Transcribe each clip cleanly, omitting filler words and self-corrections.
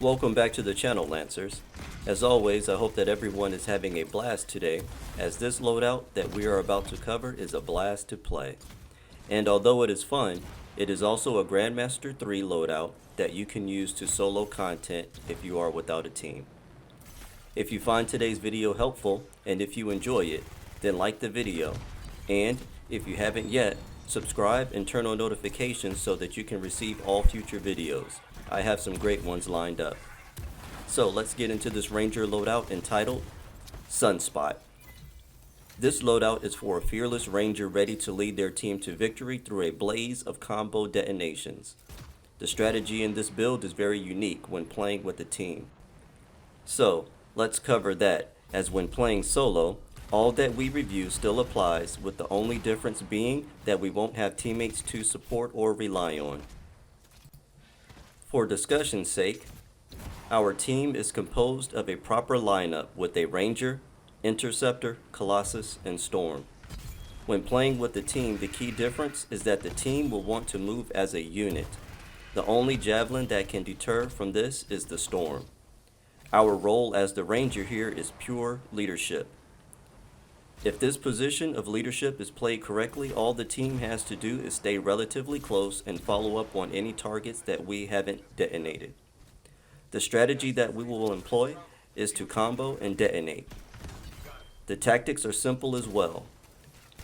Welcome back to the channel, Lancers. As always, I hope that everyone is having a blast today, as this loadout that we are about to cover is a blast to play. And although it is fun, it is also a Grandmaster 3 loadout that you can use to solo content if you are without a team. If you find today's video helpful, and if you enjoy it, then like the video. And if you haven't yet, subscribe and turn on notifications so that you can receive all future videos. I have some great ones lined up. So let's get into this Ranger loadout entitled SunSpot. This loadout is for a fearless Ranger ready to lead their team to victory through a blaze of combo detonations. The strategy in this build is very unique when playing with a team. So let's cover that, as when playing solo, all that we review still applies, with the only difference being that we won't have teammates to support or rely on. For discussion's sake, our team is composed of a proper lineup with a Ranger, Interceptor, Colossus, and Storm. When playing with the team, the key difference is that the team will want to move as a unit. The only javelin that can deter from this is the Storm. Our role as the Ranger here is pure leadership. If this position of leadership is played correctly, all the team has to do is stay relatively close and follow up on any targets that we haven't detonated. The strategy that we will employ is to combo and detonate. The tactics are simple as well.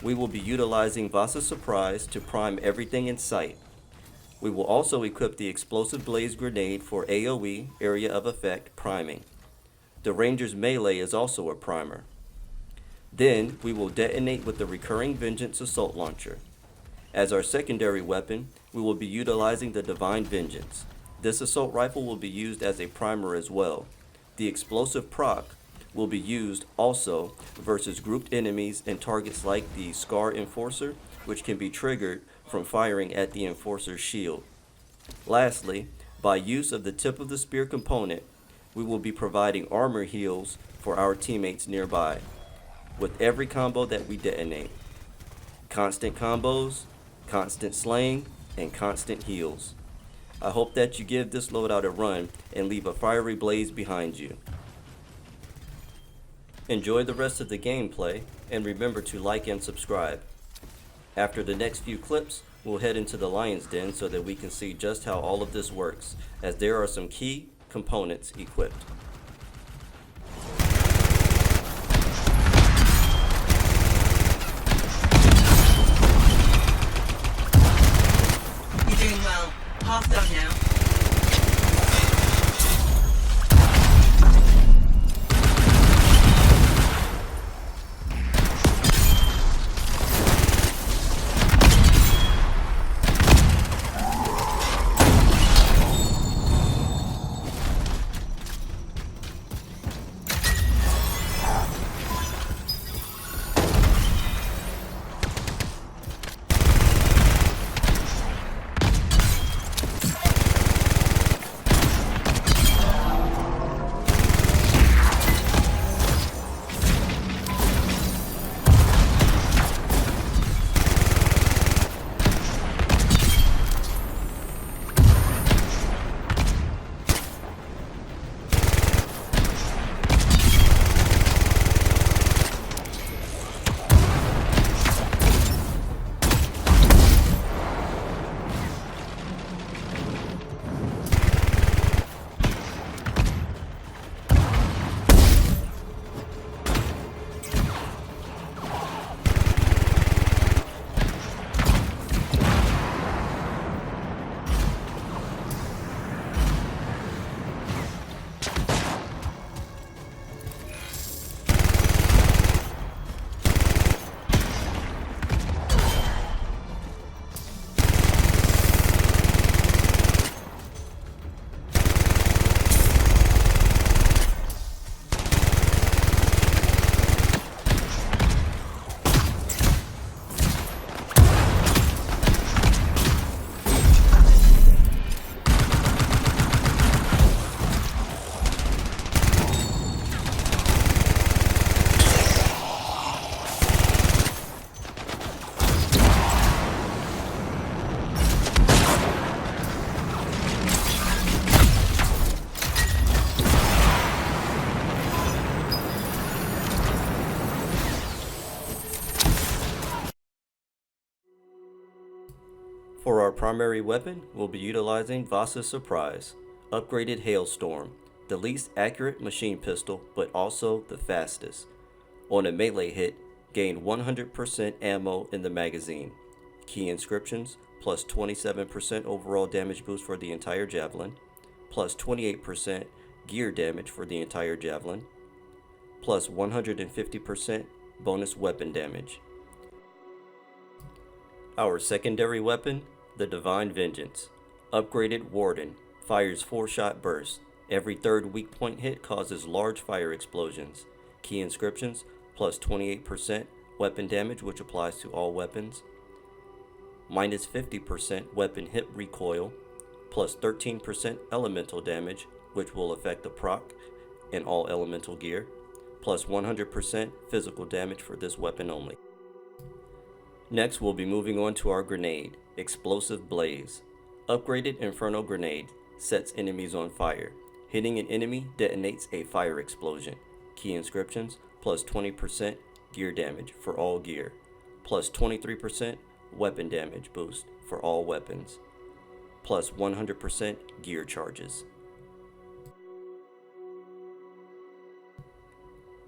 We will be utilizing Vasa Surprise to prime everything in sight. We will also equip the Explosive Blaze Grenade for AoE, Area of Effect, priming. The Ranger's melee is also a primer. Then we will detonate with the Recurring Vengeance Assault Launcher. As our secondary weapon, we will be utilizing the Divine Vengeance. This assault rifle will be used as a primer as well. The explosive proc will be used also versus grouped enemies and targets like the Scar Enforcer, which can be triggered from firing at the Enforcer's shield. Lastly, by use of the Tip of the Spear component, we will be providing armor heals for our teammates nearby with every combo that we detonate. Constant combos, constant slaying, and constant heals. I hope that you give this loadout a run and leave a fiery blaze behind you. Enjoy the rest of the gameplay, and remember to like and subscribe. After the next few clips, we'll head into the Lion's Den so that we can see just how all of this works, as there are some key components equipped. You're doing well. Half done now. primary weapon will be utilizing Vasa's Surprise, upgraded Hailstorm, the least accurate machine pistol but also the fastest. On a melee hit, gain 100% ammo in the magazine. Key inscriptions, plus 27% overall damage boost for the entire javelin, plus 28% gear damage for the entire javelin, plus 150% bonus weapon damage. Our secondary weapon, the Divine Vengeance, upgraded Warden, fires 4-shot bursts. Every third weak point hit causes large fire explosions. Key inscriptions, plus 28% weapon damage, which applies to all weapons, minus 50% weapon hit recoil, plus 13% elemental damage, which will affect the proc and all elemental gear, plus 100% physical damage for this weapon only. Next, we'll be moving on to our grenade, Explosive Blaze. Upgraded Inferno Grenade sets enemies on fire. Hitting an enemy detonates a fire explosion. Key inscriptions, plus 20% gear damage for all gear, plus 23% weapon damage boost for all weapons, plus 100% gear charges.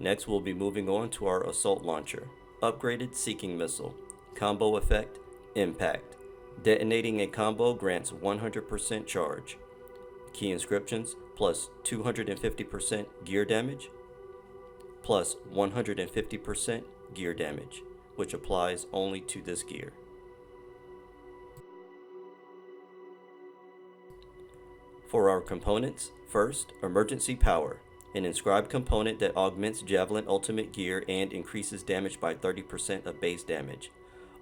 Next, we'll be moving on to our Assault Launcher, upgraded Seeking Missile. Combo effect, Impact. Detonating a combo grants 100% charge. Key inscriptions, plus 250% gear damage, plus 150% gear damage, which applies only to this gear. For our components, first, Emergency Power, an inscribed component that augments Javelin ultimate gear and increases damage by 30% of base damage.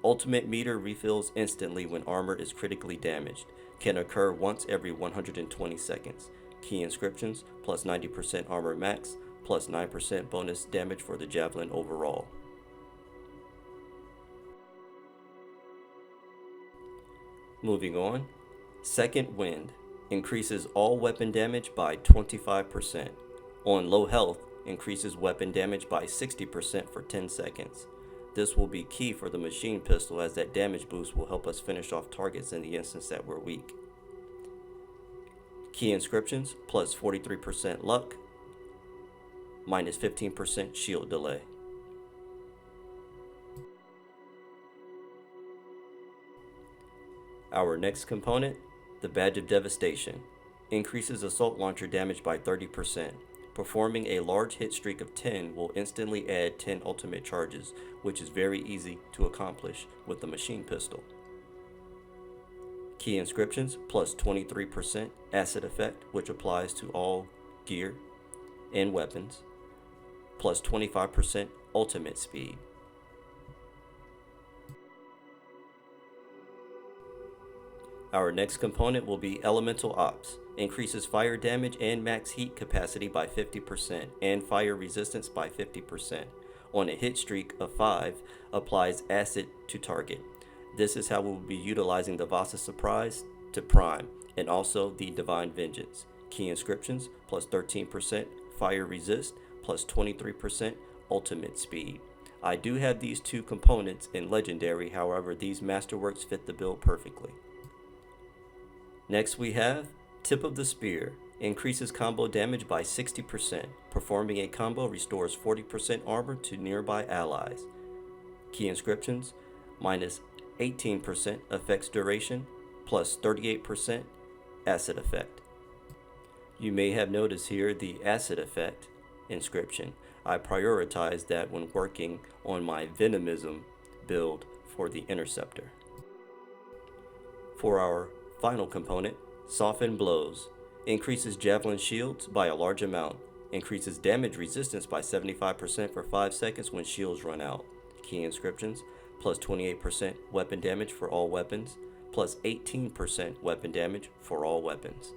Ultimate meter refills instantly when armor is critically damaged. Can occur once every 120 seconds. Key inscriptions, plus 90% armor max, plus 9% bonus damage for the Javelin overall. Moving on, Second Wind increases all weapon damage by 25%. On low health, increases weapon damage by 60% for 10 seconds. This will be key for the machine pistol, as that damage boost will help us finish off targets in the instance that we're weak. Key inscriptions, plus 43% luck, minus 15% shield delay. Our next component, the Badge of Devastation, increases assault launcher damage by 30%. Performing a large hit streak of 10 will instantly add 10 ultimate charges, which is very easy to accomplish with the machine pistol. Key inscriptions, plus 23% acid effect, which applies to all gear and weapons, plus 25% ultimate speed. Our next component will be Elemental Ops. Increases fire damage and max heat capacity by 50% and fire resistance by 50%. On a hit streak of 5, applies acid to target. This is how we will be utilizing the Vasa's Surprise to prime, and also the Divine Vengeance. Key inscriptions, plus 13% fire resist, plus 23% ultimate speed. I do have these two components in Legendary, however these Masterworks fit the build perfectly. Next we have Tip of the Spear. Increases combo damage by 60%. Performing a combo restores 40% armor to nearby allies. Key inscriptions, minus 18% effects duration, plus 38% acid effect. You may have noticed here the acid effect inscription. I prioritized that when working on my Venomism build for the Interceptor. For our final component, Soften Blows. Increases Javelin shields by a large amount. Increases damage resistance by 75% for 5 seconds when shields run out. Key inscriptions, plus 28% weapon damage for all weapons, plus 18% weapon damage for all weapons.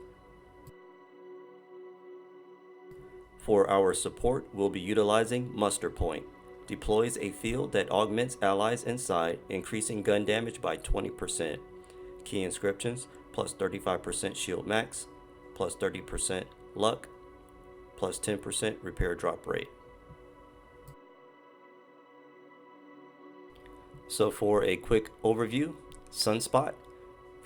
For our support, we'll be utilizing Muster Point. Deploys a field that augments allies inside, increasing gun damage by 20%. Key inscriptions, plus 35% shield max, plus 30% luck, plus 10% repair drop rate. So for a quick overview, SunSpot.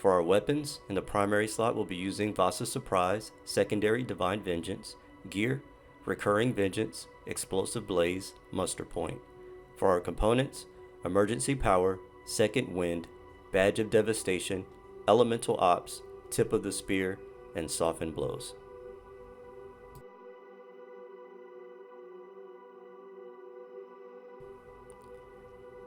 For our weapons, in the primary slot we'll be using Vasa's Surprise, Secondary Divine Vengeance, Gear, Recurring Vengeance, Explosive Blaze, Muster Point. For our components, Emergency Power, Second Wind, Badge of Devastation, Elemental Ops, Tip of the Spear, and Soften Blows.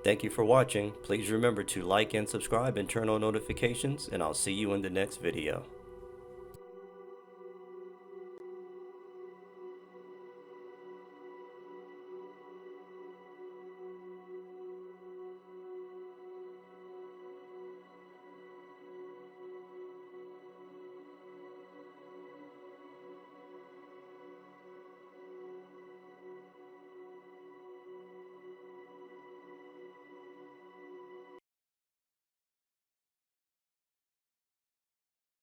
Thank you for watching. Please remember to like and subscribe and turn on notifications, and I'll see you in the next video.